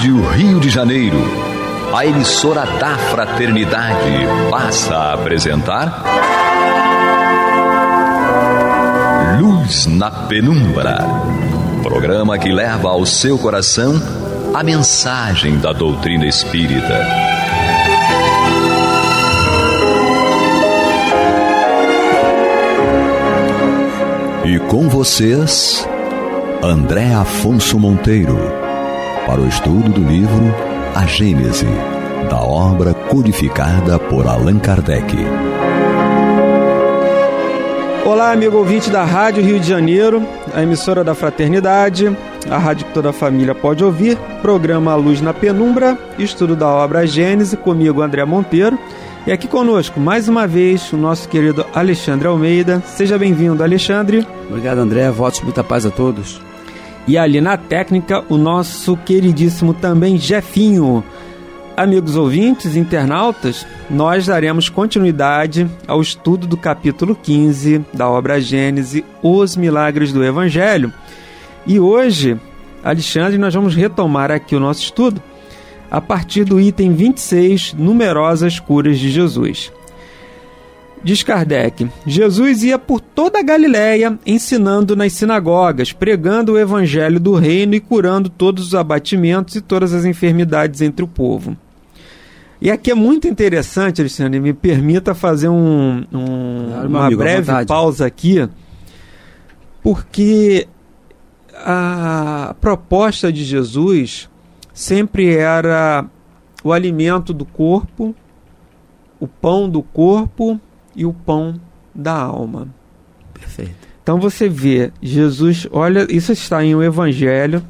Rádio Rio de Janeiro, a emissora da Fraternidade, passa a apresentar Luz na Penumbra, programa que leva ao seu coração a mensagem da doutrina espírita. E com vocês, André Afonso Monteiro, para o estudo do livro A Gênese, da obra codificada por Allan Kardec. Olá, amigo ouvinte da Rádio Rio de Janeiro, a emissora da Fraternidade, a rádio que toda a família pode ouvir, programa Luz na Penumbra, estudo da obra A Gênese, comigo, André Monteiro. E aqui conosco, mais uma vez, o nosso querido Alexandre Almeida. Seja bem-vindo, Alexandre. Obrigado, André. Votos de muita paz a todos. E ali na técnica, o nosso queridíssimo também Jefinho. Amigos ouvintes, internautas, nós daremos continuidade ao estudo do capítulo 15 da obra Gênese, Os Milagres do Evangelho. E hoje, Alexandre, nós vamos retomar aqui o nosso estudo a partir do item 26, Numerosas Curas de Jesus. Diz Kardec: Jesus ia por toda a Galileia, ensinando nas sinagogas, pregando o evangelho do reino e curando todos os abatimentos e todas as enfermidades entre o povo. E aqui é muito interessante, Alexandre, me permita fazer uma breve pausa aqui, porque a proposta de Jesus sempre era o alimento do corpo, o pão do corpo e o pão da alma. Perfeito. Então você vê, Jesus, olha, isso está em o Evangelho,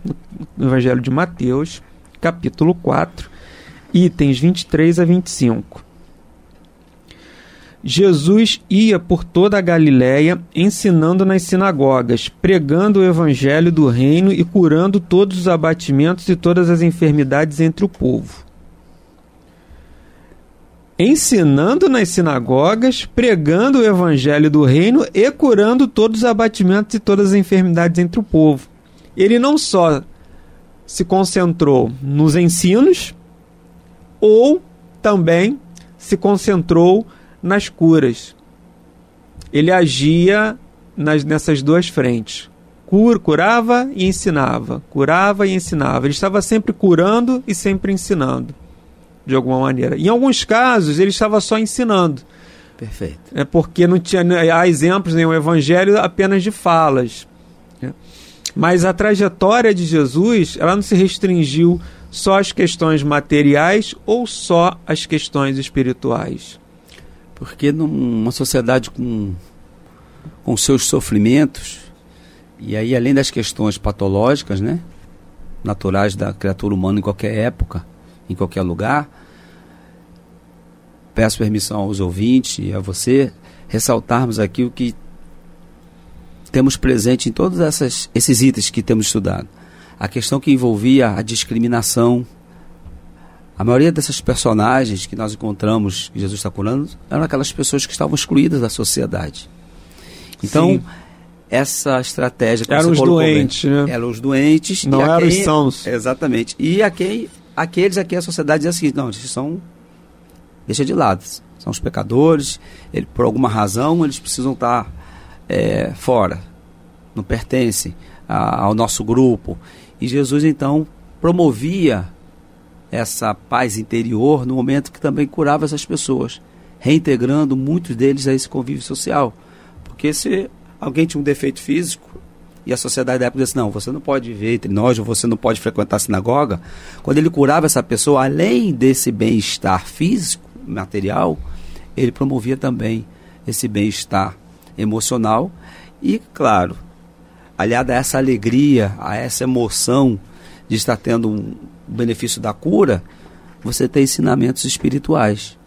no Evangelho de Mateus, capítulo 4, itens 23 a 25. Jesus ia por toda a Galileia, ensinando nas sinagogas, pregando o evangelho do reino e curando todos os abatimentos e todas as enfermidades entre o povo. Ensinando nas sinagogas, pregando o evangelho do reino e curando todos os abatimentos e todas as enfermidades entre o povo. Ele não só se concentrou nos ensinos, ou também se concentrou nas curas. Ele agia nessas duas frentes. Curava e ensinava. Curava e ensinava. Ele estava sempre curando e sempre ensinando, de alguma maneira. Em alguns casos, ele estava só ensinando. Perfeito. Porque não tinha, há exemplos em um evangelho apenas de falas. Mas a trajetória de Jesus, ela não se restringiu só às questões materiais ou só às questões espirituais. Porque numa sociedade com seus sofrimentos, e aí além das questões patológicas, né, naturais da criatura humana em qualquer época, em qualquer lugar, peço permissão aos ouvintes e a você ressaltarmos aqui o que temos presente em todos esses itens que temos estudado. A questão que envolvia a discriminação. A maioria dessas personagens que nós encontramos, que Jesus está curando, eram aquelas pessoas que estavam excluídas da sociedade. Então, sim, essa estratégia... Eram os doentes, né? Eram os doentes. Não eram os sãos. Exatamente. E aqueles a quem a sociedade diz assim, não, eles são... Deixa de lado. São os pecadores, por alguma razão eles precisam estar fora. Não pertencem ao nosso grupo. E Jesus, então, promovia essa paz interior no momento que também curava essas pessoas, reintegrando muitos deles a esse convívio social. Porque se alguém tinha um defeito físico e a sociedade da época disse, não, você não pode viver entre nós, ou você não pode frequentar a sinagoga, quando ele curava essa pessoa, além desse bem-estar físico, material, ele promovia também esse bem-estar emocional e, claro, aliado a essa alegria, a essa emoção de estar tendo o benefício da cura, você tem ensinamentos espirituais.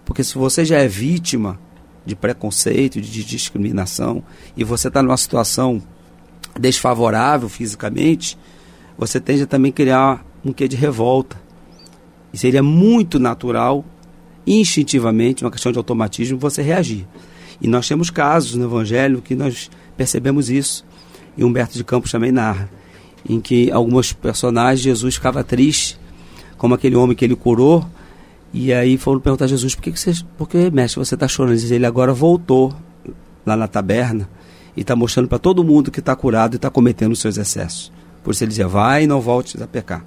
Porque se você já é vítima de preconceito, de discriminação, e você está numa situação desfavorável fisicamente, você tende a também criar um quê de revolta. E seria muito natural, instintivamente, uma questão de automatismo, você reagir. E nós temos casos no Evangelho que nós percebemos isso, e Humberto de Campos também narra, em que alguns personagens, Jesus ficava triste como aquele homem que ele curou. E aí foram perguntar a Jesus, por que mestre, você está chorando? Ele agora voltou lá na taberna e está mostrando para todo mundo que está curado e está cometendo os seus excessos. Por isso ele dizia, vai e não volte a pecar.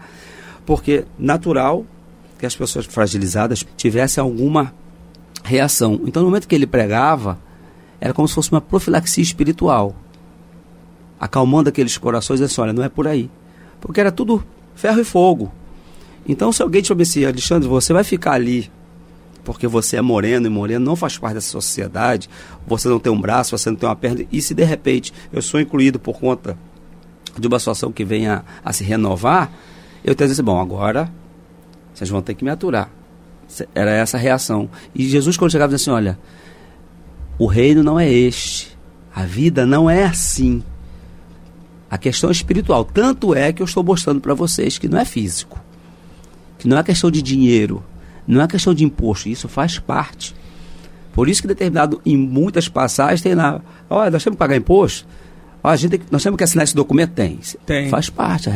Porque natural que as pessoas fragilizadas tivessem alguma reação. Então no momento que ele pregava, era como se fosse uma profilaxia espiritual, acalmando aqueles corações e assim, olha, não é por aí. Porque era tudo ferro e fogo. Então se alguém te obedecer, Alexandre, você vai ficar ali porque você é moreno e moreno não faz parte dessa sociedade, você não tem um braço, você não tem uma perna, e se de repente eu sou incluído por conta de uma situação que venha a se renovar, eu tenho que dizer, bom, agora vocês vão ter que me aturar. Era essa a reação. E Jesus, quando chegava, dizia assim, olha, o reino não é este, a vida não é assim, a questão é espiritual. Tanto é que eu estou mostrando para vocês que não é físico, que não é questão de dinheiro, não é questão de imposto, isso faz parte. Por isso que determinado, em muitas passagens, tem lá, olha, nós temos que pagar imposto, olha, nós temos que assinar esse documento, tem. Faz parte.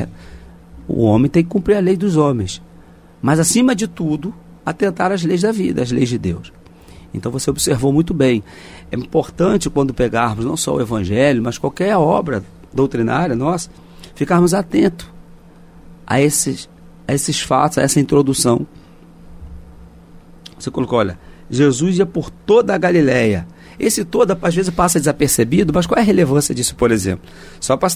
O homem tem que cumprir a lei dos homens, mas acima de tudo, atentar às leis da vida, às leis de Deus. Então você observou muito bem. É importante quando pegarmos não só o Evangelho, mas qualquer obra doutrinária nossa, ficarmos atentos a esses fatos, a essa introdução. Você colocou, olha, Jesus ia por toda a Galileia. Esse toda, às vezes, passa desapercebido, mas qual é a relevância disso, por exemplo? Só para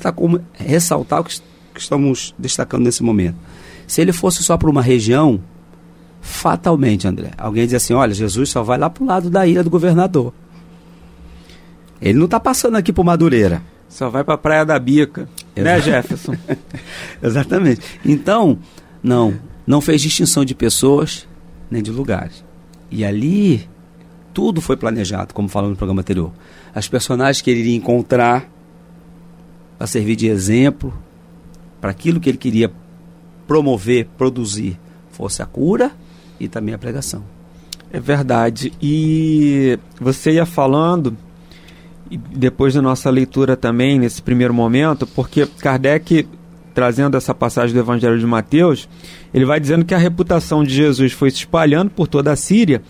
ressaltar o que estamos destacando nesse momento. Se ele fosse só para uma região, fatalmente, André, alguém diz assim, olha, Jesus só vai lá para o lado da ilha do governador. Ele não está passando aqui por Madureira. Só vai para a Praia da Bica, né, Jefferson? Exatamente. Então, não fez distinção de pessoas nem de lugares. E ali, tudo foi planejado, como falamos no programa anterior. As personagens que ele iria encontrar para servir de exemplo, para aquilo que ele queria promover, produzir, fosse a cura e também a pregação. É verdade. E você ia falando, e depois da nossa leitura também, nesse primeiro momento, porque Kardec, trazendo essa passagem do Evangelho de Mateus, ele vai dizendo que a reputação de Jesus foi se espalhando por toda a Síria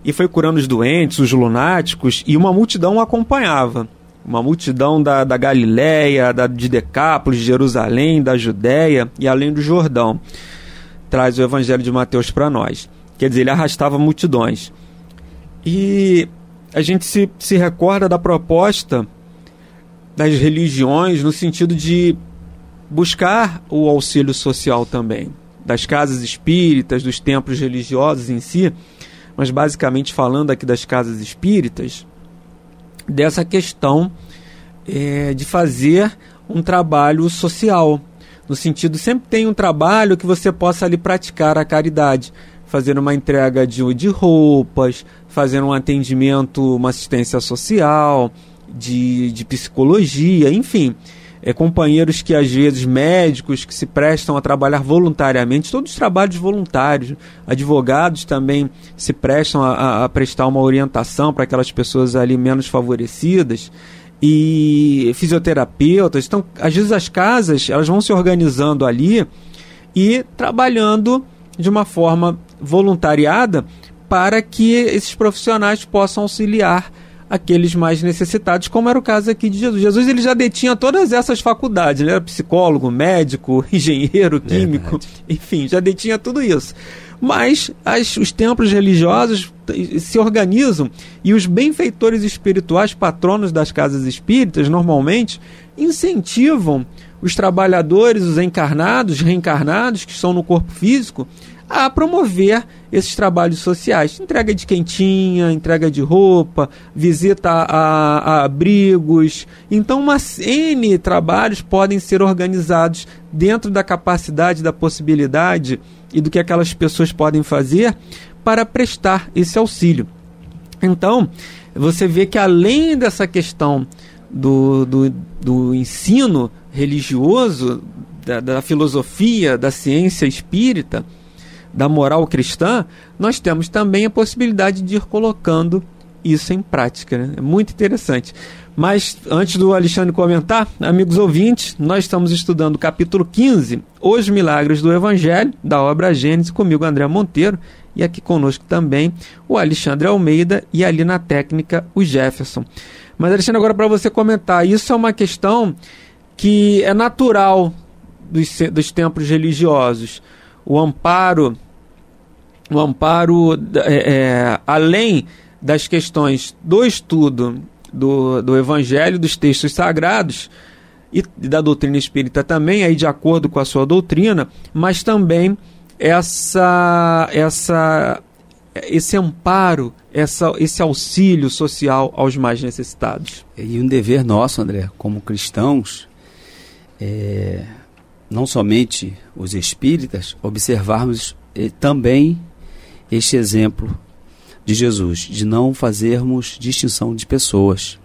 e foi curando os doentes, os lunáticos, e uma multidão o acompanhava. Uma multidão da Galiléia, de Decápolis, de Jerusalém, da Judéia e além do Jordão. Traz o Evangelho de Mateus para nós. Quer dizer, ele arrastava multidões. E a gente se recorda da proposta das religiões no sentido de buscar o auxílio social também, das casas espíritas, dos templos religiosos em si, mas basicamente falando aqui das casas espíritas, dessa questão de fazer um trabalho social, no sentido, sempre tem um trabalho que você possa ali praticar a caridade, fazer uma entrega de roupas, fazer um atendimento, uma assistência social, de psicologia, enfim, companheiros que às vezes, médicos que se prestam a trabalhar voluntariamente, todos os trabalhos voluntários, advogados também se prestam a prestar uma orientação para aquelas pessoas ali menos favorecidas, e fisioterapeutas. Então, às vezes as casas, elas vão se organizando ali e trabalhando de uma forma voluntariada para que esses profissionais possam auxiliar aqueles mais necessitados, como era o caso aqui de Jesus. Jesus, ele já detinha todas essas faculdades, ele era psicólogo, médico, engenheiro, químico, verdade. Enfim, já detinha tudo isso. Mas os templos religiosos se organizam e os benfeitores espirituais, patronos das casas espíritas, normalmente incentivam os trabalhadores, os encarnados, reencarnados, que estão no corpo físico, a promover esses trabalhos sociais. Entrega de quentinha, entrega de roupa, visita a abrigos. Então, uma N trabalhos podem ser organizados dentro da capacidade, da possibilidade e do que aquelas pessoas podem fazer para prestar esse auxílio. Então, você vê que além dessa questão do ensino religioso, da filosofia, da ciência espírita, da moral cristã, nós temos também a possibilidade de ir colocando isso em prática, né? É muito interessante. Mas, antes do Alexandre comentar, amigos ouvintes, nós estamos estudando o capítulo 15, Os Milagres do Evangelho, da obra Gênesis, comigo, André Monteiro, e aqui conosco também o Alexandre Almeida e ali na técnica o Jefferson. Mas, Alexandre, agora para você comentar, isso é uma questão que é natural dos templos religiosos. O amparo além das questões do estudo do Evangelho, dos textos sagrados e da doutrina espírita também, aí de acordo com a sua doutrina, mas também esse amparo, esse auxílio social aos mais necessitados. E um dever nosso, André, como cristãos, não somente os espíritas, observarmos também este exemplo de Jesus, de não fazermos distinção de pessoas,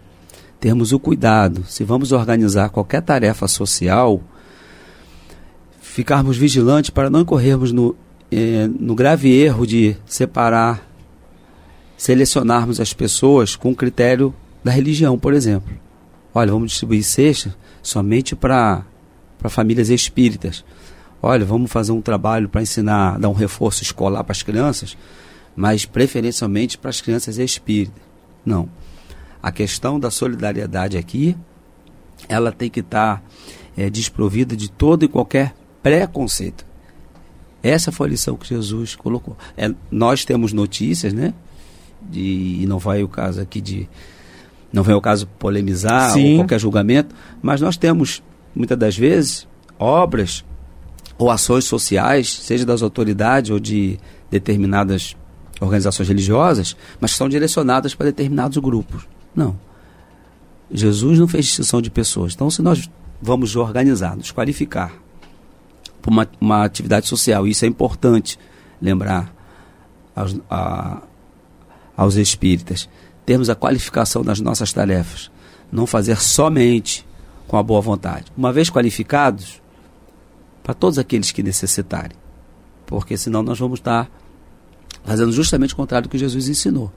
termos o cuidado, se vamos organizar qualquer tarefa social, ficarmos vigilantes para não incorrermos no grave erro de selecionarmos as pessoas com o critério da religião, por exemplo. Olha, vamos distribuir cesta somente para famílias espíritas. Olha, vamos fazer um trabalho para ensinar, dar um reforço escolar para as crianças, mas preferencialmente para as crianças espíritas. Não. A questão da solidariedade aqui, ela tem que estar desprovida de todo e qualquer preconceito. Essa foi a lição que Jesus colocou. Nós temos notícias, né? E não vai o caso aqui não vem o caso polemizar ou qualquer julgamento, mas nós temos, muitas das vezes, obras ou ações sociais, seja das autoridades ou de determinadas organizações religiosas, mas que são direcionadas para determinados grupos. Não. Jesus não fez distinção de pessoas. Então, se nós vamos organizar, nos qualificar para uma atividade social, isso é importante lembrar aos espíritas, termos a qualificação das nossas tarefas, não fazer somente com a boa vontade. Uma vez qualificados, para todos aqueles que necessitarem, porque senão nós vamos estar fazendo justamente o contrário do que Jesus ensinou.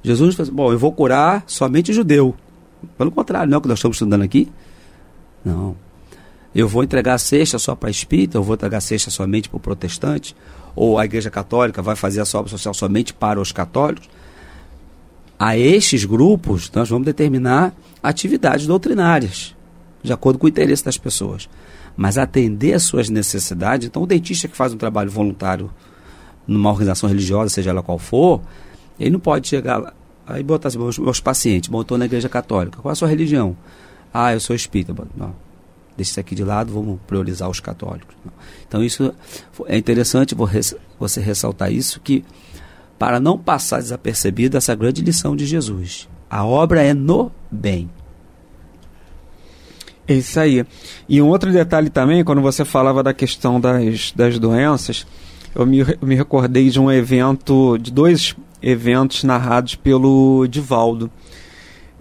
Jesus falou, bom, eu vou curar somente judeu. Pelo contrário, não é o que nós estamos estudando aqui? Não. Eu vou entregar a cesta só para espírita, eu vou entregar a cesta somente para o protestante, ou a Igreja Católica vai fazer a sua obra social somente para os católicos. A estes grupos, nós vamos determinar atividades doutrinárias, de acordo com o interesse das pessoas. Mas atender às suas necessidades, então o dentista que faz um trabalho voluntário numa organização religiosa, seja ela qual for, ele não pode chegar lá e botar assim, meus pacientes, bom, eu estou na Igreja Católica, qual é a sua religião? Ah, eu sou espírita. Não, deixa isso aqui de lado, vamos priorizar os católicos. Não. Então isso é interessante você ressaltar isso, que para não passar desapercebido essa grande lição de Jesus. A obra é no bem. É isso aí. E um outro detalhe também, quando você falava da questão das doenças, eu me recordei de de dois eventos narrados pelo Divaldo.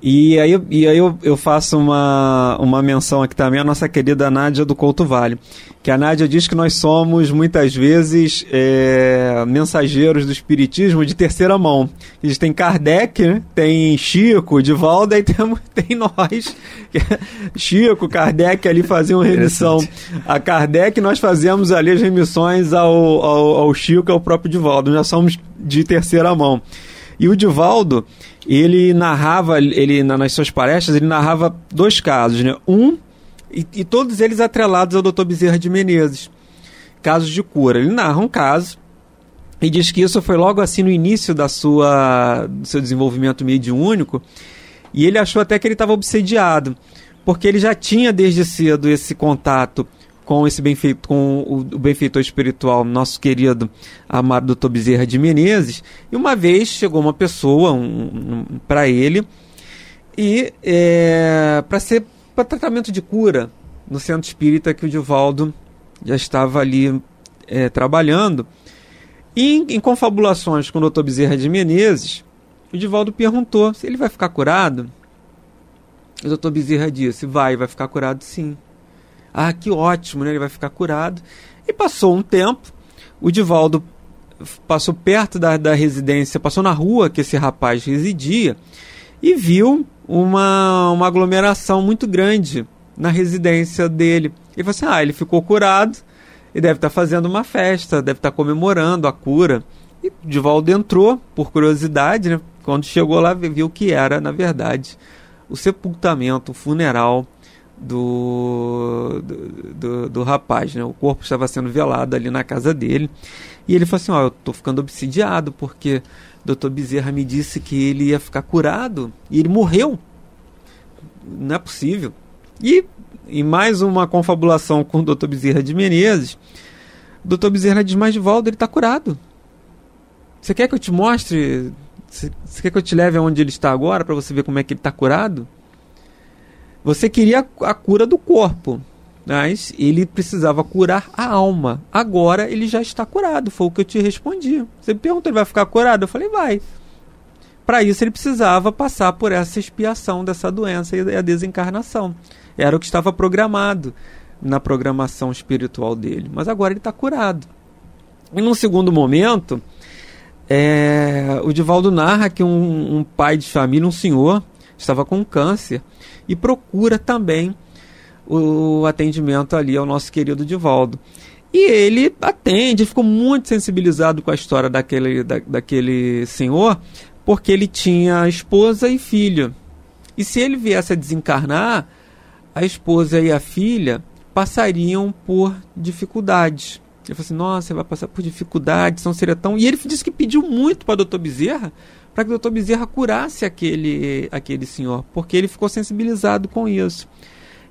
E aí eu faço uma menção aqui também à nossa querida Nádia do Couto Vale, que a Nádia diz que nós somos muitas vezes mensageiros do espiritismo de terceira mão. A gente tem Kardec, né? Tem Chico, Divaldo, aí tem nós. Chico, Kardec ali faziam remissão a Kardec, nós fazemos ali as remissões ao Chico e ao próprio Divaldo. Nós somos de terceira mão. E o Divaldo, ele narrava, nas suas palestras, ele narrava dois casos, né? E todos eles atrelados ao Dr. Bezerra de Menezes, casos de cura. Ele narra um caso e diz que isso foi logo assim no início do seu desenvolvimento mediúnico, e ele achou até que ele estava obsediado, porque ele já tinha desde cedo esse contato com o benfeitor espiritual, nosso querido amado Dr. Bezerra de Menezes, e uma vez chegou uma pessoa para ele e para tratamento de cura no centro espírita que o Divaldo já estava ali trabalhando, e em confabulações com o Dr. Bezerra de Menezes, o Divaldo perguntou se ele vai ficar curado. O Dr. Bezerra disse, vai ficar curado sim. Ah, que ótimo, né? Ele vai ficar curado. E passou um tempo, o Divaldo passou perto da residência, passou na rua que esse rapaz residia e viu uma aglomeração muito grande na residência dele. Ele falou assim, ele ficou curado e deve estar fazendo uma festa, deve estar comemorando a cura. E Divaldo entrou, por curiosidade, né? Quando chegou lá, viu que era, na verdade, o sepultamento, o funeral do rapaz, né? O corpo estava sendo velado ali na casa dele. E ele falou assim, eu estou ficando obsidiado, porque o Dr. Bezerra me disse que ele ia ficar curado, e ele morreu. Não é possível. E em mais uma confabulação com o Dr. Bezerra de Menezes, o Dr. Bezerra diz, mas Divaldo, ele está curado. Você quer que eu te mostre? Você quer que eu te leve aonde ele está agora, para você ver como é que ele está curado? Você queria a cura do corpo, mas ele precisava curar a alma. Agora ele já está curado, foi o que eu te respondi. Você me perguntou, ele vai ficar curado? Eu falei, vai. Para isso ele precisava passar por essa expiação dessa doença e a desencarnação. Era o que estava programado na programação espiritual dele. Mas agora ele está curado. E num segundo momento, o Divaldo narra que um pai de família, um senhor, estava com câncer e procura também o atendimento ali ao nosso querido Divaldo. E ele atende, ficou muito sensibilizado com a história daquele senhor, porque ele tinha esposa e filho. E se ele viesse a desencarnar, a esposa e a filha passariam por dificuldades. Ele falou assim, nossa, você vai passar por dificuldades, não seria tão... E ele disse que pediu muito para o Dr. Bezerra, para que o Dr. Bezerra curasse aquele senhor, porque ele ficou sensibilizado com isso.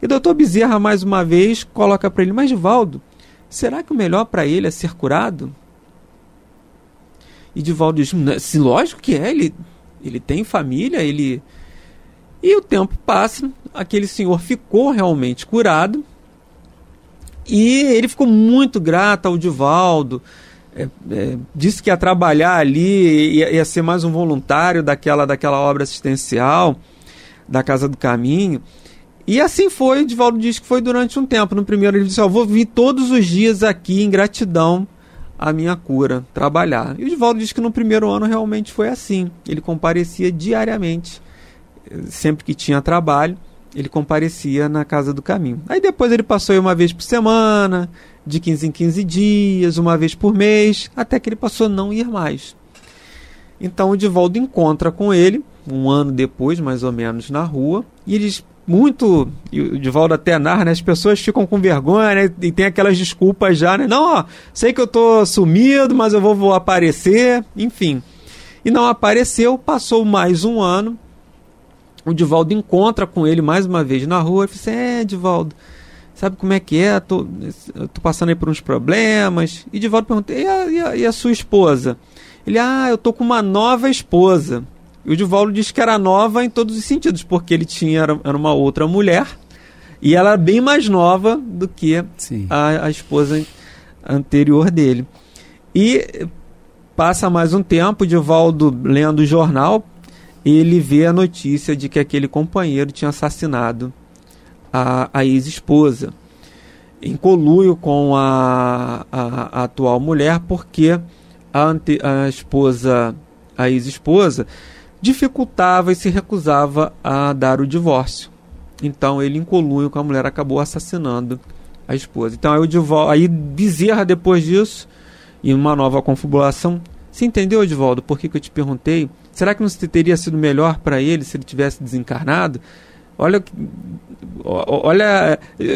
E o Dr. Bezerra, mais uma vez, coloca para ele, mas Divaldo, será que o melhor para ele é ser curado? E Divaldo diz, lógico que é, ele tem família, E o tempo passa, aquele senhor ficou realmente curado, e ele ficou muito grato ao Divaldo, disse que ia trabalhar ali, ia ser mais um voluntário daquela obra assistencial, da Casa do Caminho. E assim foi, o Divaldo disse que foi durante um tempo. No primeiro ele disse, vou vir todos os dias aqui em gratidão à minha cura, trabalhar. E o Divaldo disse que no primeiro ano realmente foi assim. Ele comparecia diariamente, sempre que tinha trabalho, ele comparecia na Casa do Caminho. Aí depois ele passou aí uma vez por semana, de 15 em 15 dias, uma vez por mês, até que ele passou a não ir mais. Então o Divaldo encontra com ele, um ano depois, mais ou menos, na rua, e eles e o Divaldo até narra, né, as pessoas ficam com vergonha, né, e tem aquelas desculpas já, né, não, sei que eu tô sumido, mas eu vou aparecer, enfim. E não apareceu, passou mais um ano, o Divaldo encontra com ele mais uma vez na rua, e fala assim, Divaldo, sabe como é que é? Eu tô passando aí por uns problemas. E Divaldo pergunta, e a sua esposa? Ele, eu tô com uma nova esposa. E o Divaldo diz que era nova em todos os sentidos, porque ele era uma outra mulher, e ela era bem mais nova do que a esposa anterior dele. E passa mais um tempo, o Divaldo lendo o jornal, ele vê a notícia de que aquele companheiro tinha assassinado a ex-esposa, em conluio com a atual mulher, porque a ex-esposa dificultava e se recusava a dar o divórcio. Então ele, em conluio com a mulher, acabou assassinando a esposa. Então aí Bezerra, depois disso, em uma nova confabulação, você entendeu, Divaldo, por que eu te perguntei? Será que não teria sido melhor para ele se ele tivesse desencarnado? Olha,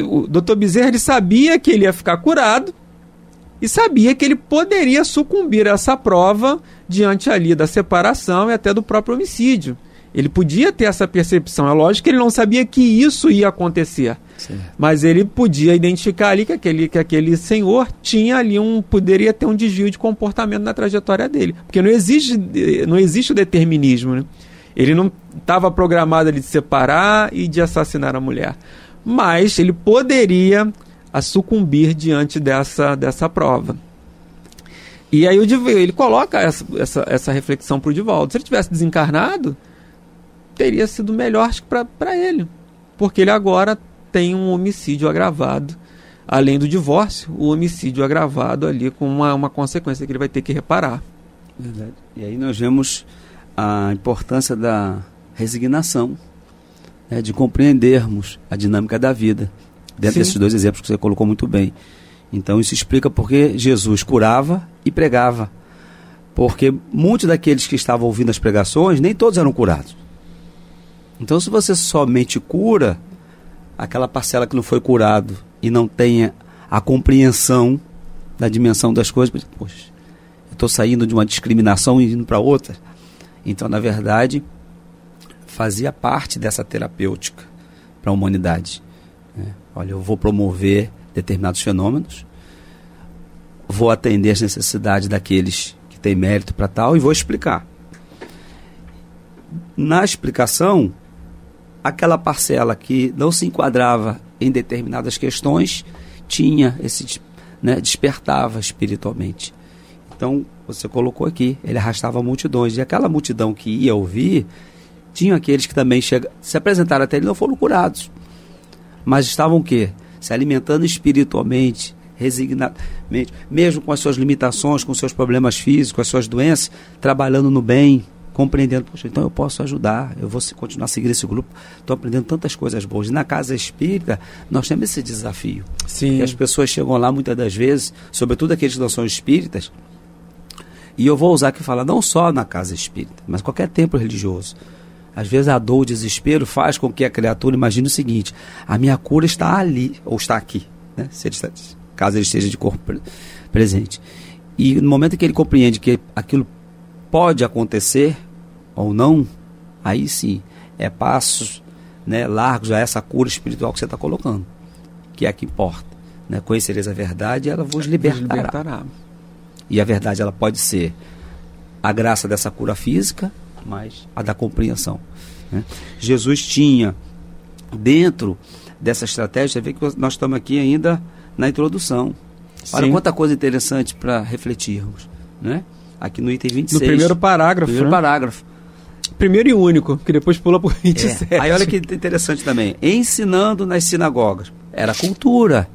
o Dr. Bezerra, ele sabia que ele ia ficar curado e sabia que ele poderia sucumbir a essa prova diante ali da separação e até do próprio homicídio. Ele podia ter essa percepção. É lógico que ele não sabia que isso ia acontecer. Certo. Mas ele podia identificar ali que aquele senhor tinha ali poderia ter um desvio de comportamento na trajetória dele. Porque não existe o determinismo, né? Ele não estava programado ali de separar e de assassinar a mulher. Mas ele poderia sucumbir diante dessa prova. E aí ele coloca essa reflexão para o Divaldo. Se ele tivesse desencarnado, teria sido melhor para ele. Porque ele agora tem um homicídio agravado além do divórcio, o homicídio agravado ali com uma consequência que ele vai ter que reparar. Verdade. E aí nós vemos a importância da resignação, né, de compreendermos a dinâmica da vida, dentro desses dois exemplos que você colocou muito bem. Então isso explica porque Jesus curava e pregava, porque muitos daqueles que estavam ouvindo as pregações, nem todos eram curados. Então se você somente cura aquela parcela que não foi curado e não tenha a compreensão da dimensão das coisas, poxa, eu estou saindo de uma discriminação e indo para outra. Então, na verdade, fazia parte dessa terapêutica para a humanidade. Olha, eu vou promover determinados fenômenos, vou atender as necessidades daqueles que têm mérito para tal e vou explicar. Na explicação, aquela parcela que não se enquadrava em determinadas questões tinha esse, né, despertava espiritualmente. Então, você colocou aqui, ele arrastava multidões, e aquela multidão que ia ouvir, tinha aqueles que também se apresentaram até ele, não foram curados, mas estavam o quê? Se alimentando espiritualmente, resignadamente, mesmo com as suas limitações, com seus problemas físicos, com as suas doenças, trabalhando no bem, compreendendo, poxa, então eu posso ajudar, eu vou continuar a seguir esse grupo, estou aprendendo tantas coisas boas. E na casa espírita, nós temos esse desafio. Sim. Que as pessoas chegam lá muitas das vezes, sobretudo aqueles que não são espíritas, e eu vou usar aqui falar, não só na casa espírita, mas qualquer templo religioso. Às vezes a dor, o desespero faz com que a criatura imagine o seguinte: a minha cura está ali, ou está aqui, né? Caso ele esteja de corpo presente. E no momento em que ele compreende que aquilo pode acontecer ou não, aí sim, é passos, né, largos a essa cura espiritual que você está colocando, que é a que importa. Né? Conhecereis a verdade e ela vos libertará. E a verdade, ela pode ser a graça dessa cura física, mas a da compreensão. Né? Jesus tinha, dentro dessa estratégia, você vê que nós estamos aqui ainda na introdução. Sim. Olha quanta coisa interessante para refletirmos. Né? Aqui no item 26. No primeiro parágrafo. Primeiro e único, que depois pula por 27. Aí olha que interessante também. Ensinando nas sinagogas. Era cultura.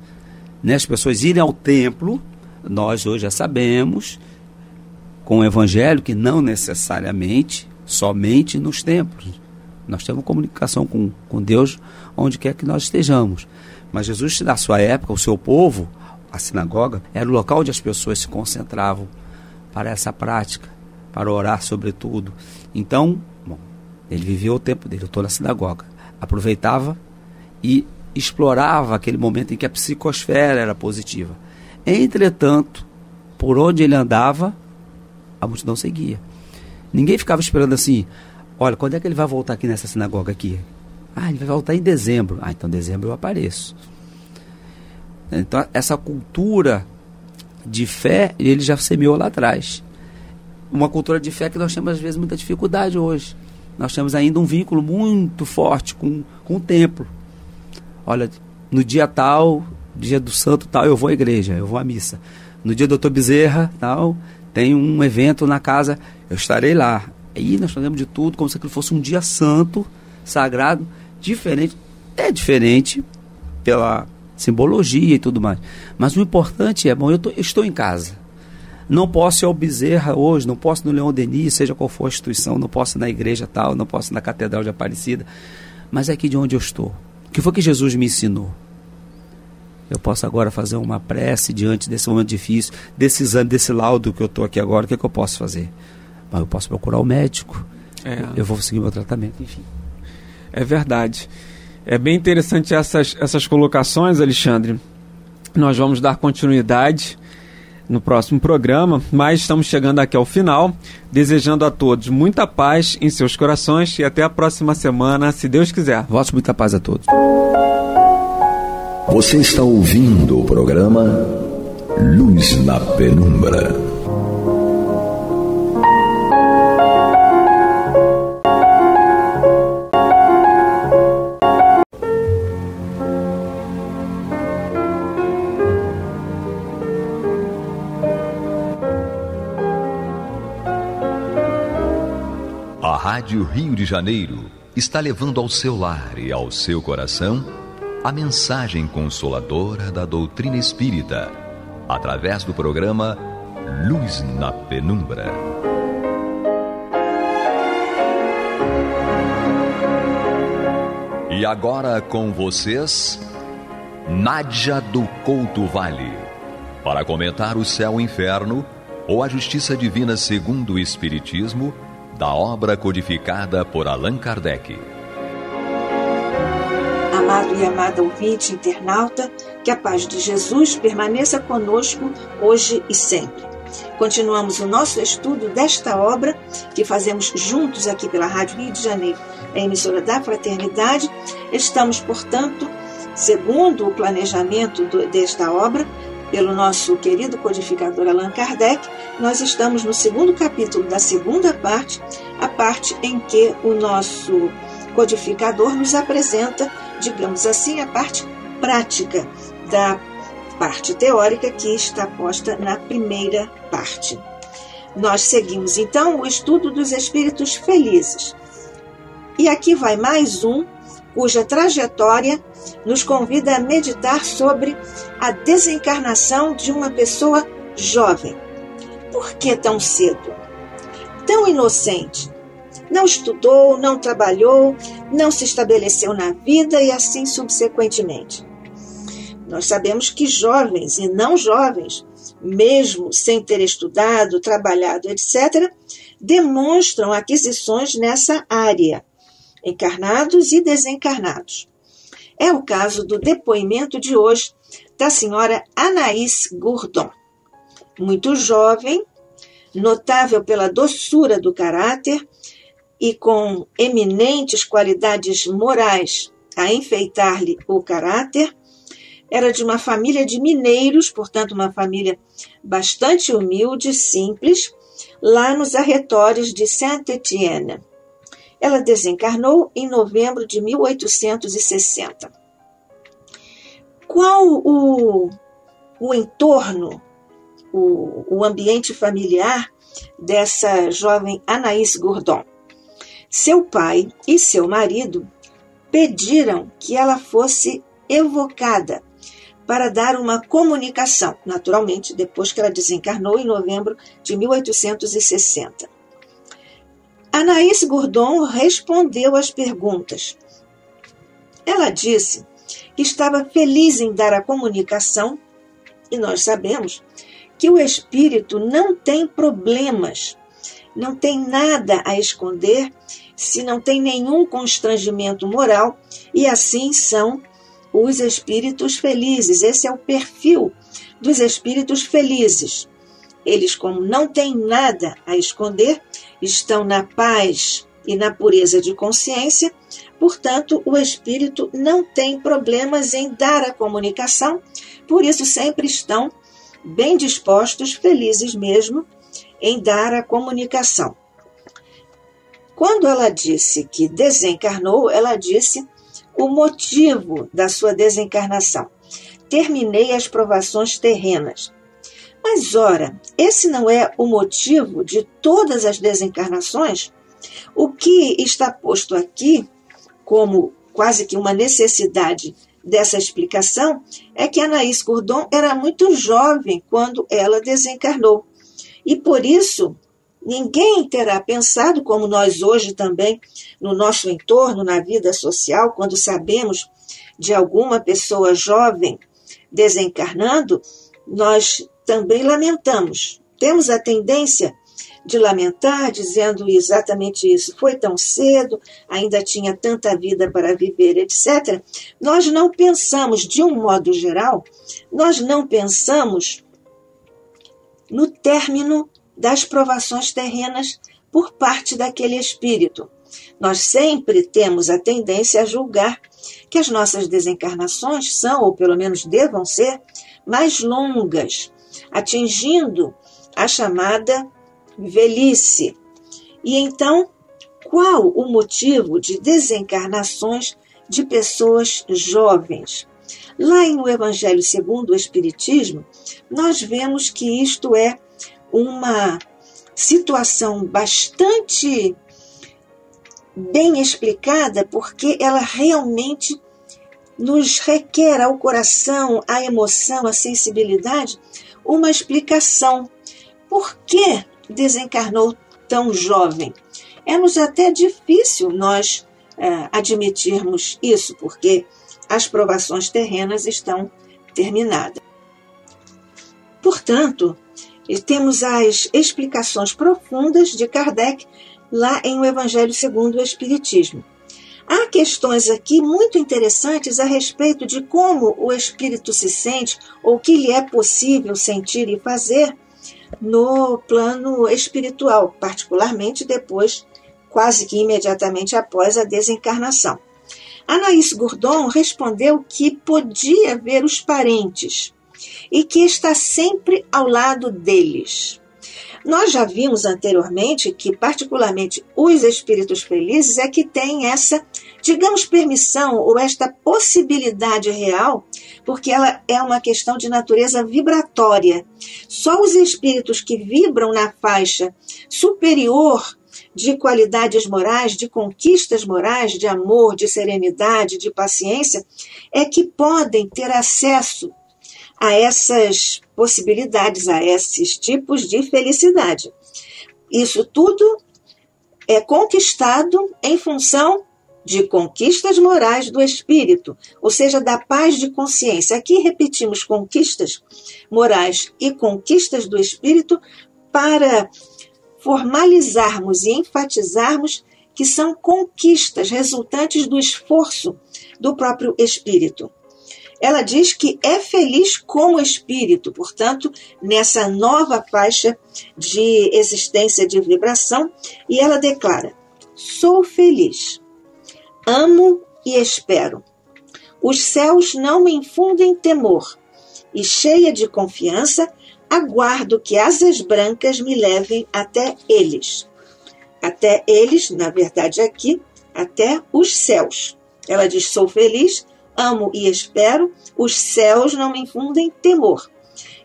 Né? As pessoas irem ao templo. Nós hoje já sabemos, com o Evangelho, que não necessariamente, somente nos templos. Nós temos comunicação com Deus onde quer que nós estejamos. Mas Jesus, na sua época, o seu povo, a sinagoga, era o local onde as pessoas se concentravam para essa prática, para orar sobretudo. Então, ele viveu o tempo dele, eu estou na sinagoga. Aproveitava e explorava aquele momento em que a psicosfera era positiva. Entretanto, por onde ele andava, a multidão seguia. Ninguém ficava esperando assim, olha, quando é que ele vai voltar aqui nessa sinagoga aqui? Ele vai voltar em dezembro. Então em dezembro eu apareço. Então essa cultura de fé, ele já semeou lá atrás. Uma cultura de fé que nós temos às vezes muita dificuldade hoje. Nós temos ainda um vínculo muito forte com o templo. Olha, no dia tal, dia do santo tal, eu vou à igreja, eu vou à missa. No dia do Dr. Bezerra, tal, tem um evento na casa, eu estarei lá. Aí nós fazemos de tudo como se aquilo fosse um dia santo, sagrado, diferente. É diferente pela simbologia e tudo mais. Mas o importante é, eu estou em casa. Não posso ir ao Bezerra hoje, não posso ir no Leão Denis, seja qual for a instituição, não posso ir na igreja tal, não posso ir na Catedral de Aparecida. Mas é aqui de onde eu estou. O que foi que Jesus me ensinou? Eu posso agora fazer uma prece diante desse momento difícil, desse exame, desse laudo que eu estou aqui agora, o que eu posso fazer? Eu posso procurar o médico, eu vou seguir o meu tratamento, enfim. É verdade. É bem interessante essas colocações, Alexandre. Nós vamos dar continuidade no próximo programa, mas estamos chegando aqui ao final, desejando a todos muita paz em seus corações e até a próxima semana, se Deus quiser. Votos muita paz a todos. Você está ouvindo o programa Luz na Penumbra. A Rádio Rio de Janeiro está levando ao seu lar e ao seu coração a mensagem consoladora da doutrina espírita, através do programa Luz na Penumbra. E agora com vocês, Nádia do Couto Vale, para comentar o Céu e Inferno, ou a Justiça Divina segundo o Espiritismo, da obra codificada por Allan Kardec. Amado e amada ouvinte internauta, que a paz de Jesus permaneça conosco hoje e sempre. Continuamos o nosso estudo desta obra que fazemos juntos aqui pela Rádio Rio de Janeiro, a emissora da Fraternidade. Estamos, portanto, segundo o planejamento desta obra, pelo nosso querido codificador Allan Kardec, nós estamos no segundo capítulo da segunda parte, a parte em que o nosso codificador nos apresenta, digamos assim, a parte prática da parte teórica que está posta na primeira parte. Nós seguimos, então, o estudo dos espíritos felizes. E aqui vai mais um, cuja trajetória nos convida a meditar sobre a desencarnação de uma pessoa jovem. Por que tão cedo? Tão inocente? Não estudou, não trabalhou, não se estabeleceu na vida e assim subsequentemente. Nós sabemos que jovens e não jovens, mesmo sem ter estudado, trabalhado, etc., demonstram aquisições nessa área, encarnados e desencarnados. É o caso do depoimento de hoje da senhora Anaïs Gourdon. Muito jovem, notável pela doçura do caráter e com eminentes qualidades morais a enfeitar-lhe o caráter, era de uma família de mineiros, portanto uma família bastante humilde, simples, lá nos arredores de Saint-Étienne. Ela desencarnou em novembro de 1860. Qual o entorno, o ambiente familiar dessa jovem Anaïs Gourdon? Seu pai e seu marido pediram que ela fosse evocada para dar uma comunicação, naturalmente, depois que ela desencarnou em novembro de 1860. Anaïs Gourdon respondeu às perguntas. Ela disse que estava feliz em dar a comunicação, e nós sabemos que o espírito não tem problemas, não tem nada a esconder, se não tem nenhum constrangimento moral, e assim são os espíritos felizes. Esse é o perfil dos espíritos felizes. Eles, como não têm nada a esconder, estão na paz e na pureza de consciência, portanto, o espírito não tem problemas em dar a comunicação, por isso sempre estão bem dispostos, felizes mesmo, em dar a comunicação. Quando ela disse que desencarnou, ela disse o motivo da sua desencarnação. Terminei as provações terrenas. Mas, ora, esse não é o motivo de todas as desencarnações? O que está posto aqui, como quase que uma necessidade dessa explicação, é que Anaïs Gourdon era muito jovem quando ela desencarnou. E, por isso, ninguém terá pensado, como nós hoje também, no nosso entorno, na vida social, quando sabemos de alguma pessoa jovem desencarnando, nós também lamentamos. Temos a tendência de lamentar, dizendo exatamente isso. Foi tão cedo, ainda tinha tanta vida para viver, etc. Nós não pensamos, de um modo geral, nós não pensamos no término das provações terrenas por parte daquele espírito. Nós sempre temos a tendência a julgar que as nossas desencarnações são, ou pelo menos devam ser, mais longas, atingindo a chamada velhice. E então, qual o motivo de desencarnações de pessoas jovens? Lá no Evangelho segundo o Espiritismo, nós vemos que isto é uma situação bastante bem explicada, porque ela realmente nos requer ao coração, à emoção, à sensibilidade, uma explicação. Por que desencarnou tão jovem? É-nos até difícil nós admitirmos isso, porque as provações terrenas estão terminadas. Portanto, temos as explicações profundas de Kardec lá em O Evangelho segundo o Espiritismo. Há questões aqui muito interessantes a respeito de como o espírito se sente ou o que lhe é possível sentir e fazer no plano espiritual, particularmente depois, quase que imediatamente após a desencarnação. Anaïs Gourdon respondeu que podia ver os parentes e que está sempre ao lado deles. Nós já vimos anteriormente que, particularmente, os espíritos felizes é que têm essa, digamos, permissão ou esta possibilidade real, porque ela é uma questão de natureza vibratória. Só os espíritos que vibram na faixa superior de qualidades morais, de conquistas morais, de amor, de serenidade, de paciência, é que podem ter acesso a essas possibilidades, a esses tipos de felicidade. Isso tudo é conquistado em função de conquistas morais do espírito, ou seja, da paz de consciência. Aqui repetimos conquistas morais e conquistas do espírito para formalizarmos e enfatizarmos que são conquistas resultantes do esforço do próprio espírito. Ela diz que é feliz como espírito, portanto, nessa nova faixa de existência de vibração, e ela declara: sou feliz, amo e espero. Os céus não me infundem temor, e cheia de confiança, aguardo que asas brancas me levem até eles. Até eles, na verdade aqui, até os céus. Ela diz: sou feliz, amo e espero, os céus não me infundem temor.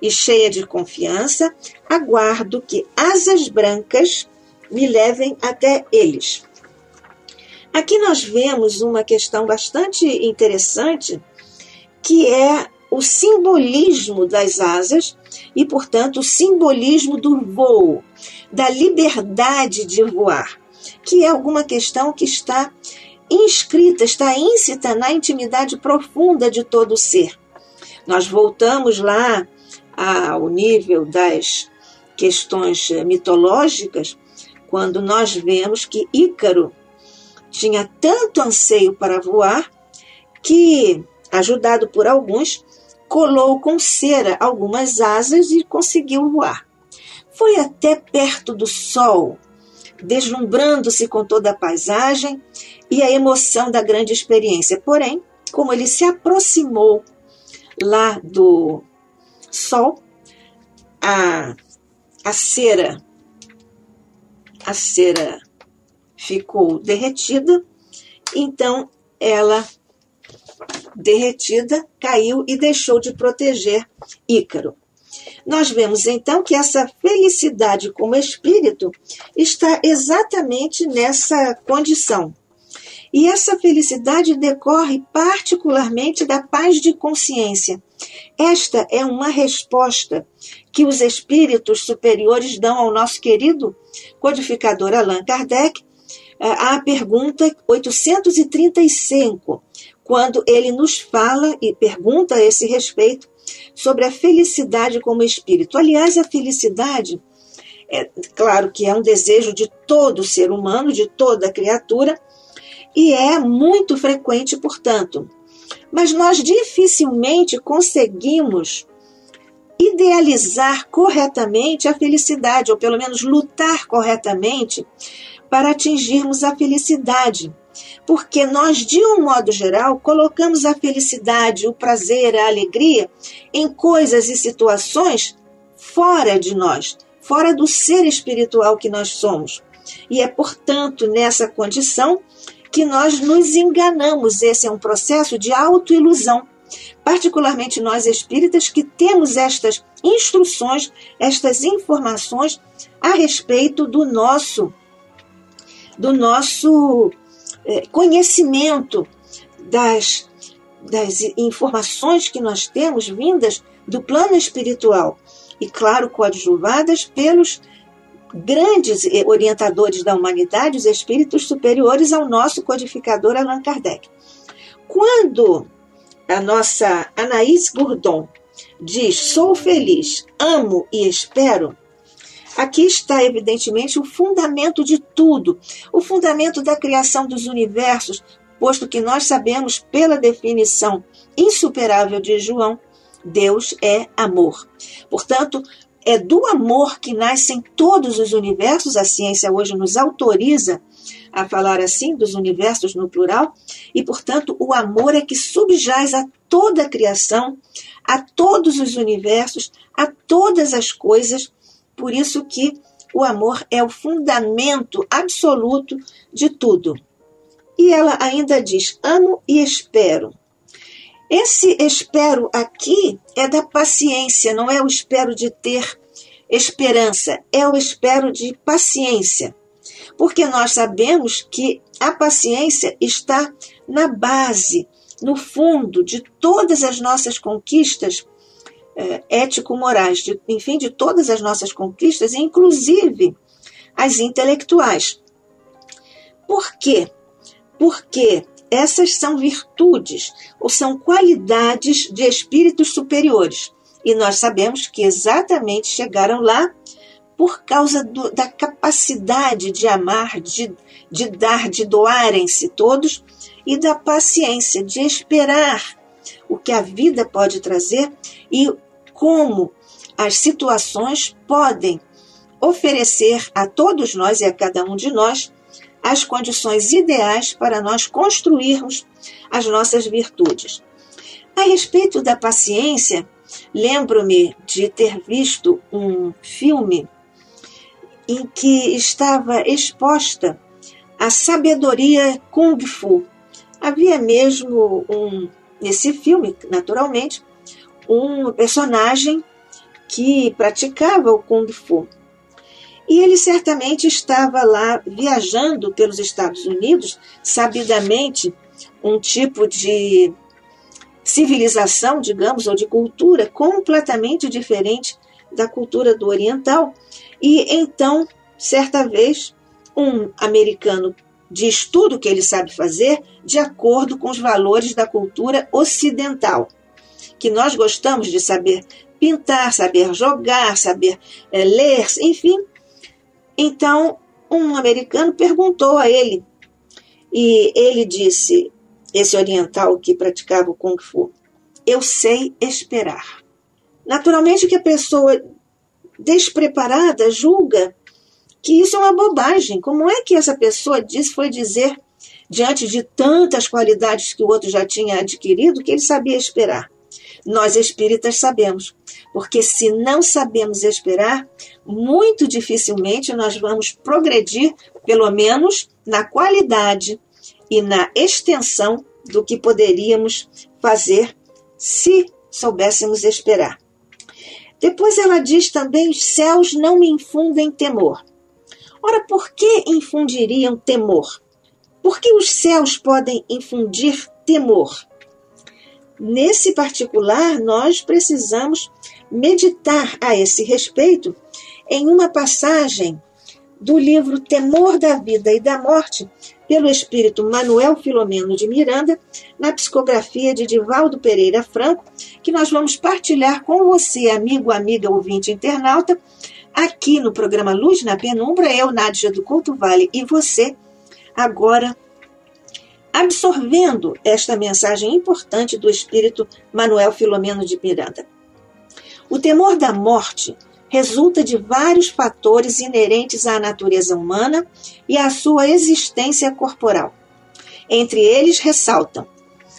E cheia de confiança, aguardo que asas brancas me levem até eles. Aqui nós vemos uma questão bastante interessante, que é o simbolismo das asas e, portanto, o simbolismo do voo, da liberdade de voar, que é alguma questão que está inscrita, está íncita na intimidade profunda de todo o ser. Nós voltamos lá ao nível das questões mitológicas, quando nós vemos que Ícaro tinha tanto anseio para voar que, ajudado por alguns, colou com cera algumas asas e conseguiu voar. Foi até perto do sol, deslumbrando-se com toda a paisagem e a emoção da grande experiência. Porém, como ele se aproximou lá do sol, a cera ficou derretida, então ela, derretida, caiu e deixou de proteger Ícaro. Nós vemos então que essa felicidade como espírito está exatamente nessa condição. E essa felicidade decorre particularmente da paz de consciência. Esta é uma resposta que os espíritos superiores dão ao nosso querido codificador Allan Kardec à pergunta 835, quando ele nos fala e pergunta a esse respeito sobre a felicidade como espírito. Aliás, a felicidade, é claro que é um desejo de todo ser humano, de toda criatura, e é muito frequente, portanto. Mas nós dificilmente conseguimos idealizar corretamente a felicidade, ou pelo menos lutar corretamente para atingirmos a felicidade. Porque nós, de um modo geral, colocamos a felicidade, o prazer, a alegria em coisas e situações fora de nós, fora do ser espiritual que nós somos. E é, portanto, nessa condição que nós nos enganamos. Esse é um processo de autoilusão. Particularmente nós espíritas que temos estas instruções, estas informações a respeito do nosso conhecimento das informações que nós temos vindas do plano espiritual e, claro, coadjuvadas pelos grandes orientadores da humanidade, os espíritos superiores ao nosso codificador Allan Kardec. Quando a nossa Anaïs Gourdon diz: sou feliz, amo e espero, aqui está evidentemente o fundamento de tudo, o fundamento da criação dos universos, posto que nós sabemos pela definição insuperável de João, Deus é amor. Portanto, é do amor que nascem todos os universos. A ciência hoje nos autoriza a falar assim dos universos no plural, e, portanto, o amor é que subjaz a toda a criação, a todos os universos, a todas as coisas. Por isso que o amor é o fundamento absoluto de tudo. E ela ainda diz: amo e espero. Esse espero aqui é da paciência, não é o espero de ter esperança, é o espero de paciência. Porque nós sabemos que a paciência está na base, no fundo de todas as nossas conquistas ético-morais, enfim, de todas as nossas conquistas, inclusive as intelectuais. Por quê? Porque essas são virtudes ou são qualidades de espíritos superiores. E nós sabemos que exatamente chegaram lá por causa da capacidade de amar, de dar, de doarem-se todos, e da paciência, de esperar o que a vida pode trazer e como as situações podem oferecer a todos nós e a cada um de nós as condições ideais para nós construirmos as nossas virtudes. A respeito da paciência, lembro-me de ter visto um filme em que estava exposta a sabedoria Kung Fu. Havia mesmo nesse filme, naturalmente, um personagem que praticava o Kung Fu. E ele certamente estava lá viajando pelos Estados Unidos, sabidamente um tipo de civilização, digamos, ou de cultura completamente diferente da cultura do oriental. E então, certa vez, um americano diz tudo o que ele sabe fazer de acordo com os valores da cultura ocidental, que nós gostamos de saber pintar, saber jogar, saber ler, enfim. Então, um americano perguntou a ele, e ele disse, esse oriental que praticava o Kung Fu: eu sei esperar. Naturalmente que a pessoa despreparada julga que isso é uma bobagem. Como é que essa pessoa foi dizer, diante de tantas qualidades que o outro já tinha adquirido, que ele sabia esperar? Nós espíritas sabemos, porque se não sabemos esperar, muito dificilmente nós vamos progredir, pelo menos na qualidade e na extensão do que poderíamos fazer se soubéssemos esperar. Depois ela diz também: os céus não me infundem temor. Ora, por que infundiriam temor? Por que os céus podem infundir temor? Nesse particular, nós precisamos meditar a esse respeito em uma passagem do livro Temor da Vida e da Morte, pelo espírito Manuel Filomeno de Miranda, na psicografia de Divaldo Pereira Franco, que nós vamos partilhar com você, amigo, amiga, ouvinte, internauta, aqui no programa Luz na Penumbra. Eu, Nádia do Couto Vale, e você, agora absorvendo esta mensagem importante do espírito Manuel Filomeno de Miranda. O temor da morte resulta de vários fatores inerentes à natureza humana e à sua existência corporal. Entre eles ressaltam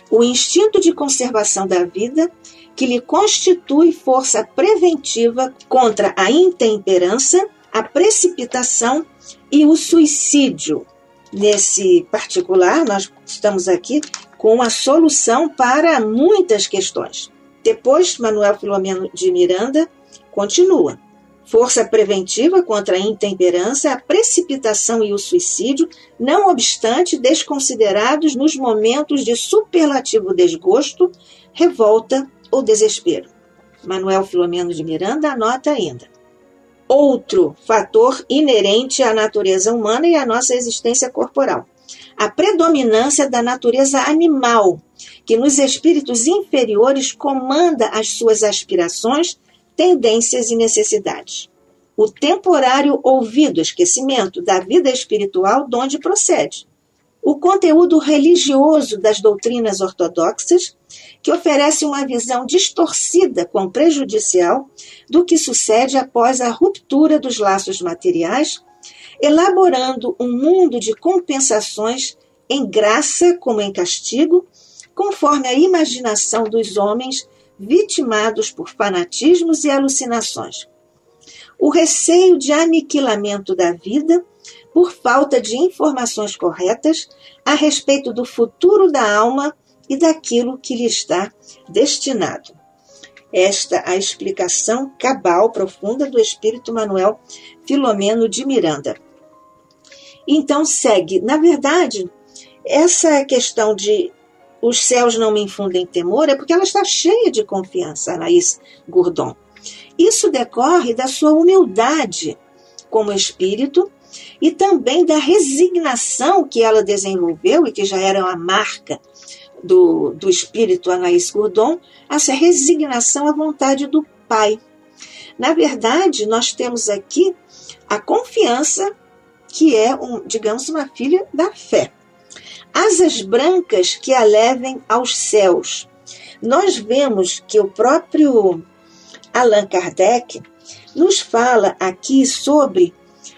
o instinto de conservação da vida, que lhe constitui força preventiva contra a intemperança, a precipitação e o suicídio. Nesse particular, nós estamos aqui com a solução para muitas questões. Depois, Manuel Filomeno de Miranda continua: força preventiva contra a intemperança, a precipitação e o suicídio, não obstante desconsiderados nos momentos de superlativo desgosto, revolta ou desespero. Manuel Filomeno de Miranda anota ainda. Outro fator inerente à natureza humana e à nossa existência corporal. A predominância da natureza animal, que nos espíritos inferiores comanda as suas aspirações, tendências e necessidades. O temporário ouvido esquecimento da vida espiritual de onde procede. O conteúdo religioso das doutrinas ortodoxas, que oferece uma visão distorcida com prejudicial do que sucede após a ruptura dos laços materiais, elaborando um mundo de compensações em graça como em castigo, conforme a imaginação dos homens vitimados por fanatismos e alucinações. O receio de aniquilamento da vida por falta de informações corretas a respeito do futuro da alma e daquilo que lhe está destinado. Esta a explicação cabal, profunda do espírito Manuel Filomeno de Miranda. Então segue, na verdade, essa questão de os céus não me infundem temor é porque ela está cheia de confiança, Anaïs Gourdon. Isso decorre da sua humildade como espírito e também da resignação que ela desenvolveu e que já era uma marca do espírito Anaïs Gourdon, essa resignação à vontade do Pai. Na verdade, nós temos aqui a confiança que é, digamos, uma filha da fé. Asas brancas que a levem aos céus. Nós vemos que o próprio Allan Kardec nos fala aqui sobre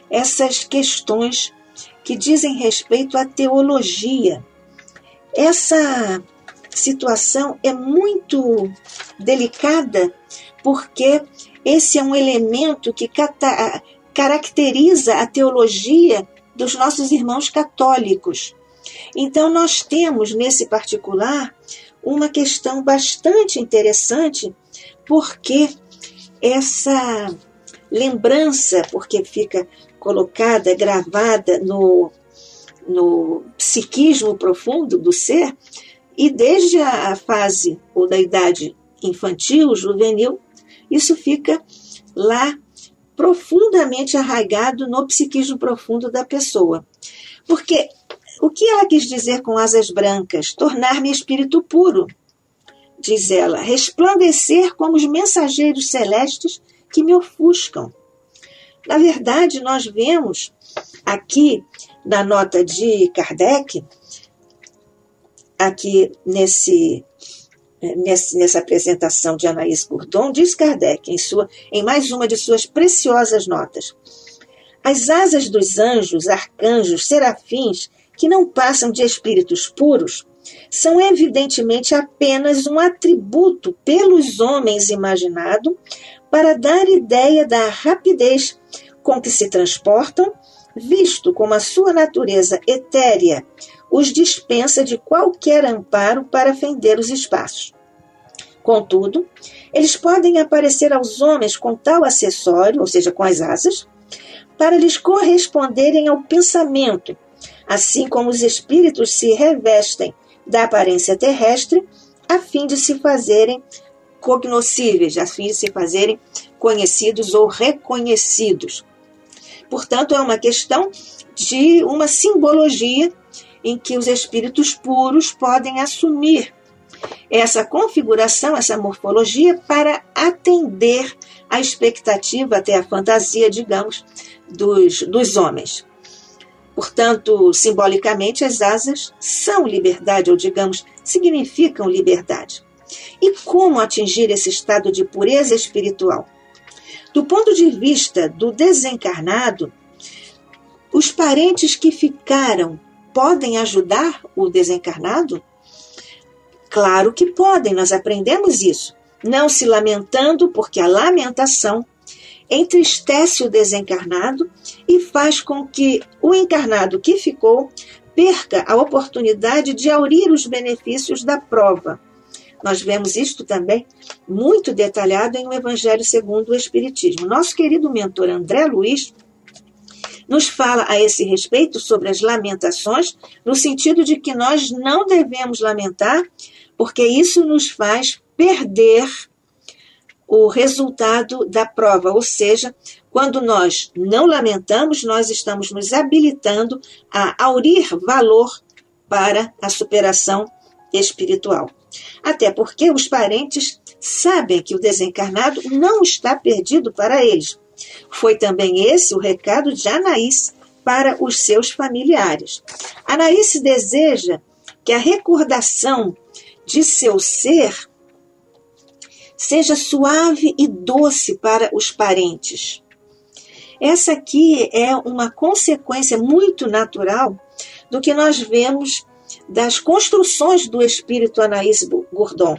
essas questões que dizem respeito à teologia. Essa situação é muito delicada porque esse é um elemento que caracteriza a teologia dos nossos irmãos católicos. Então, nós temos, nesse particular, uma questão bastante interessante, porque essa lembrança, porque fica colocada, gravada no psiquismo profundo do ser, e desde a fase ou da idade infantil, juvenil, isso fica lá profundamente arraigado no psiquismo profundo da pessoa. Porque o que ela quis dizer com asas brancas? Tornar-me espírito puro, diz ela, resplandecer como os mensageiros celestes que me ofuscam. Na verdade, nós vemos aqui na nota de Kardec, aqui nessa apresentação de Anaïs Gourdon, diz Kardec, em mais uma de suas preciosas notas: as asas dos anjos, arcanjos, serafins, que não passam de espíritos puros, são evidentemente apenas um atributo pelos homens imaginado para dar ideia da rapidez com que se transportam, visto como a sua natureza etérea os dispensa de qualquer amparo para fender os espaços. Contudo, eles podem aparecer aos homens com tal acessório, ou seja, com as asas, para lhes corresponderem ao pensamento, assim como os espíritos se revestem da aparência terrestre, a fim de se fazerem cognoscíveis, a fim de se fazerem conhecidos ou reconhecidos. Portanto, é uma questão de uma simbologia em que os espíritos puros podem assumir essa configuração, essa morfologia, para atender à expectativa, até a fantasia, digamos, dos homens. Portanto, simbolicamente, as asas são liberdade, ou digamos, significam liberdade. E como atingir esse estado de pureza espiritual? Do ponto de vista do desencarnado, os parentes que ficaram podem ajudar o desencarnado? Claro que podem, nós aprendemos isso. Não se lamentando, porque a lamentação entristece o desencarnado e faz com que o encarnado que ficou perca a oportunidade de aurir os benefícios da prova, Nós vemos isto também muito detalhado em O Evangelho segundo o Espiritismo. Nosso querido mentor André Luiz nos fala a esse respeito sobre as lamentações, no sentido de que nós não devemos lamentar, porque isso nos faz perder o resultado da prova, ou seja, quando nós não lamentamos, nós estamos nos habilitando a aurir valor para a superação espiritual. Até porque os parentes sabem que o desencarnado não está perdido para eles. Foi também esse o recado de Anaís para os seus familiares. Anaís deseja que a recordação de seu ser seja suave e doce para os parentes. Essa aqui é uma consequência muito natural do que nós vemos das construções do espírito Anaís Gourdon,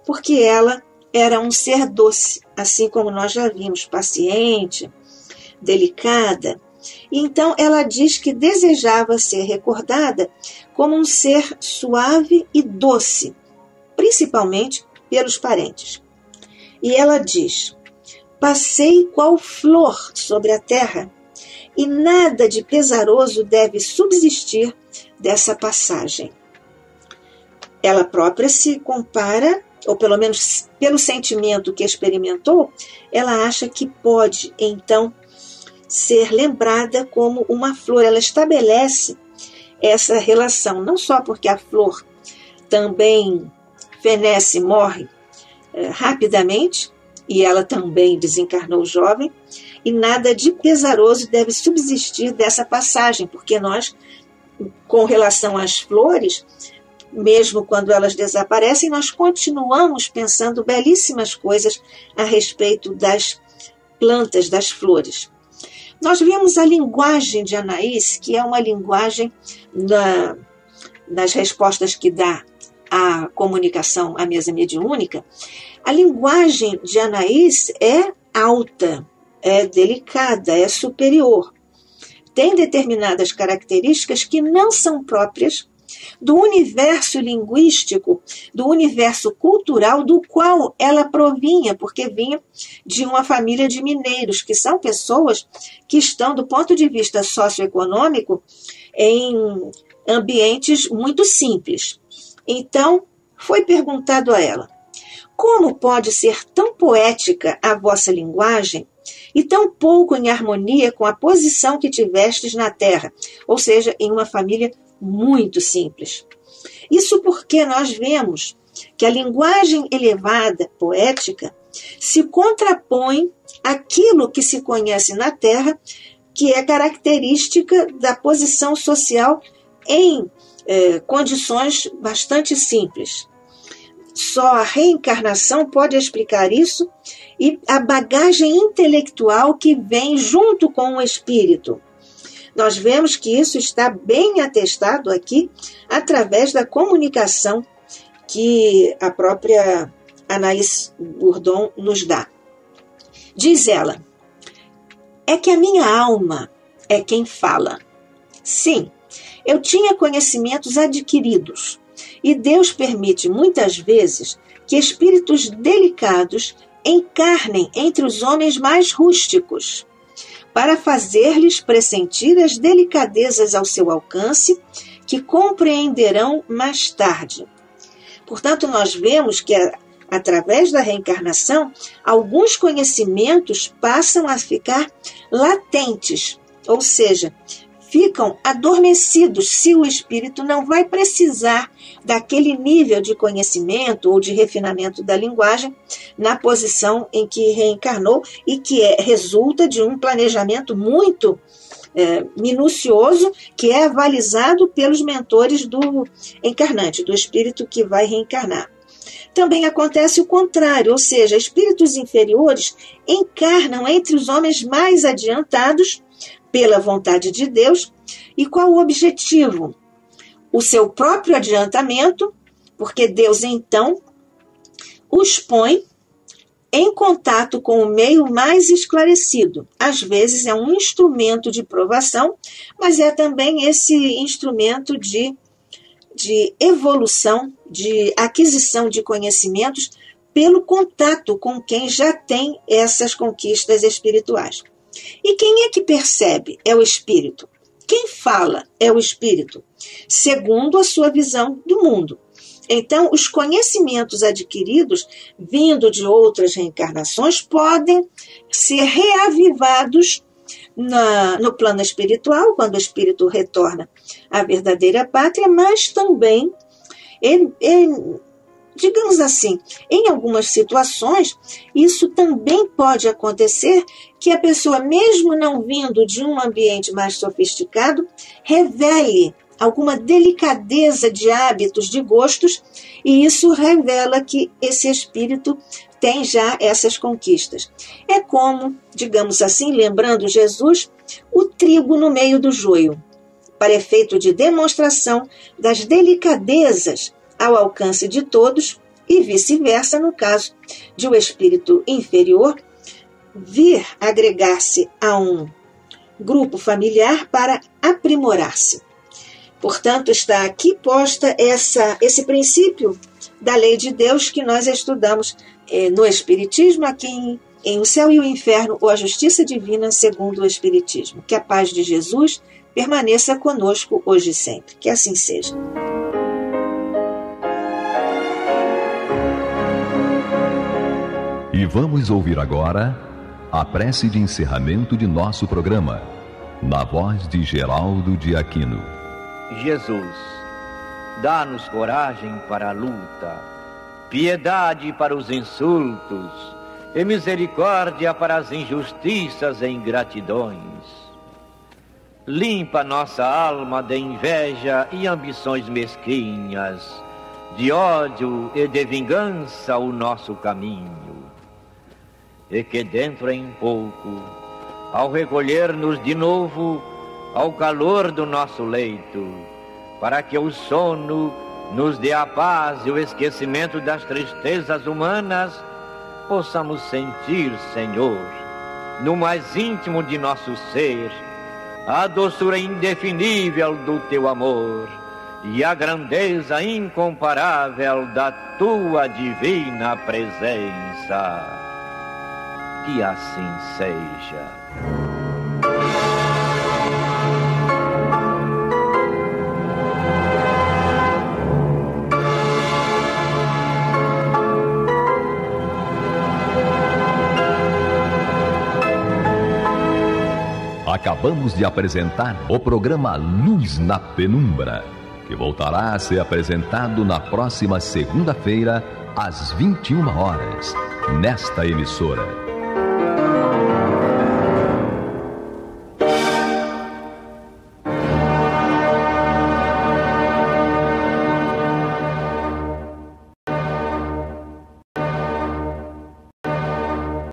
porque ela era um ser doce, assim como nós já vimos, paciente, delicada. Então ela diz que desejava ser recordada como um ser suave e doce, principalmente pelos parentes. E ela diz: passei qual flor sobre a terra, e nada de pesaroso deve subsistir dessa passagem. Ela própria se compara, ou pelo menos pelo sentimento que experimentou, ela acha que pode, então, ser lembrada como uma flor. Ela estabelece essa relação, não só porque a flor também fenece, morre rapidamente, e ela também desencarnou jovem, e nada de pesaroso deve subsistir dessa passagem, porque nós, com relação às flores, mesmo quando elas desaparecem, nós continuamos pensando belíssimas coisas a respeito das plantas, das flores. Nós vimos a linguagem de Anaís, que é uma linguagem nas respostas que dá à comunicação à mesa mediúnica. A linguagem de Anaís é alta, é delicada, é superior. Tem determinadas características que não são próprias do universo linguístico, do universo cultural do qual ela provinha, porque vinha de uma família de mineiros, que são pessoas que estão, do ponto de vista socioeconômico, em ambientes muito simples. Então, foi perguntado a ela: como pode ser tão poética a vossa linguagem e tão pouco em harmonia com a posição que tivestes na terra, ou seja, em uma família muito simples? Isso porque nós vemos que a linguagem elevada, poética, se contrapõe àquilo que se conhece na terra, que é característica da posição social em condições bastante simples. Só a reencarnação pode explicar isso, e a bagagem intelectual que vem junto com o espírito. Nós vemos que isso está bem atestado aqui através da comunicação que a própria Anaís Gourdon nos dá. Diz ela: é que a minha alma é quem fala. Sim, eu tinha conhecimentos adquiridos, e Deus permite muitas vezes que espíritos delicados encarnem entre os homens mais rústicos, para fazer-lhes pressentir as delicadezas ao seu alcance, que compreenderão mais tarde. Portanto, nós vemos que, através da reencarnação, alguns conhecimentos passam a ficar latentes, ou seja, ficam adormecidos se o espírito não vai precisar daquele nível de conhecimento ou de refinamento da linguagem na posição em que reencarnou, e que resulta de um planejamento muito minucioso, que é avalizado pelos mentores do encarnante, do espírito que vai reencarnar. Também acontece o contrário, ou seja, espíritos inferiores encarnam entre os homens mais adiantados pela vontade de Deus. E qual o objetivo? O seu próprio adiantamento, porque Deus então os põe em contato com o meio mais esclarecido. Às vezes é um instrumento de provação, mas é também esse instrumento de de evolução, de aquisição de conhecimentos pelo contato com quem já tem essas conquistas espirituais. E quem é que percebe? É o espírito. Quem fala é o espírito, segundo a sua visão do mundo. Então, os conhecimentos adquiridos, vindo de outras reencarnações, podem ser reavivados no plano espiritual, quando o espírito retorna à verdadeira pátria, mas também, digamos assim, em algumas situações, isso também pode acontecer que a pessoa, mesmo não vindo de um ambiente mais sofisticado, revele alguma delicadeza de hábitos, de gostos, e isso revela que esse espírito tem já essas conquistas. É como, digamos assim, lembrando Jesus, o trigo no meio do joio, para efeito de demonstração das delicadezas ao alcance de todos e vice-versa no caso de o espírito inferior vir agregar-se a um grupo familiar para aprimorar-se. Portanto, está aqui posta esse princípio da lei de Deus que nós estudamos no Espiritismo, aqui em O Céu e o Inferno, ou a Justiça Divina segundo o Espiritismo. Que a paz de Jesus permaneça conosco hoje e sempre. Que assim seja. E vamos ouvir agora a prece de encerramento de nosso programa, na voz de Geraldo de Aquino. Jesus, dá-nos coragem para a luta, piedade para os insultos e misericórdia para as injustiças e ingratidões. Limpa nossa alma de inveja e ambições mesquinhas, de ódio e de vingança o nosso caminho. E que dentro em pouco, ao recolher-nos de novo ao calor do nosso leito, para que o sono nos dê a paz e o esquecimento das tristezas humanas, possamos sentir, Senhor, no mais íntimo de nosso ser, a doçura indefinível do Teu amor e a grandeza incomparável da Tua divina presença. Que assim seja. Acabamos de apresentar o programa Luz na Penumbra, que voltará a ser apresentado na próxima segunda-feira, às 21 horas, nesta emissora.